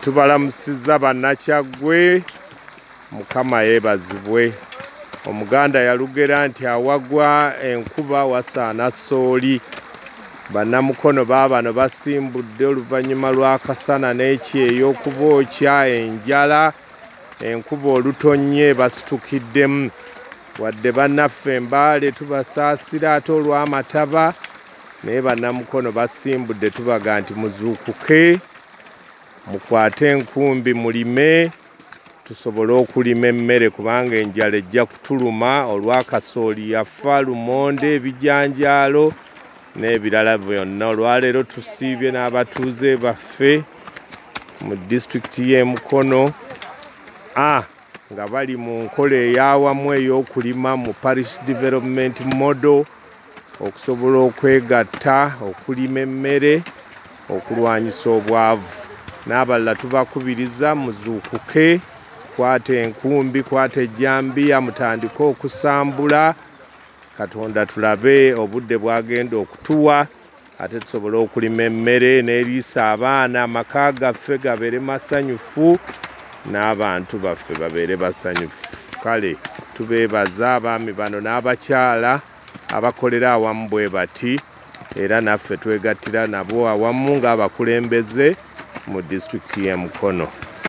Tubalamusizza bannakyagwe, Mukama yeebazibwe. Omuganda yalugera nti awagwa enkuba wasaana sooli. Bannamukono baabano basimbudde oluvannyuma lw'akasana n'ekyeyo okubookya enjala, enkuba olutonye basitukiddemu. Wadde bannaffe Embaale tubasaasira ate olw'amataba, naye bannamukono basimbudde tubaga nti muzuukuke, mukwate enkumbi mulime, tusobole okulima emmere kubanga enjala ejja kutuluma. Olw'akasooli yafa, lumonde, ebijanjaalo n'ebirala byonna. Olwaleero tusiibye n'abatuuze baffe mu disitulikiti y'e Mukono nga bali mu nkola ey'awamu ey'okulima mu parish development model, okusobola okwegatta okulima emmere okulwanyisa obwavu. N'abalala tubakubiriza muzuukuke, kwata enkumbi, kwata ejjambiya, mutandike okusambula. Katonda tulabe obudde bwagenda okutuwa ate tusobole okulima emmere n'eriisa abaana, amaka gaffe gabeere masanyufu n'abantu baffe babeere basanyufu. Kale tubeebaza abaami bano n'abakyala abakolera awamu bwe bati, era naffe twegattira nabo awamu ng'abakulembeze mu disitulikiti y'e Mukono.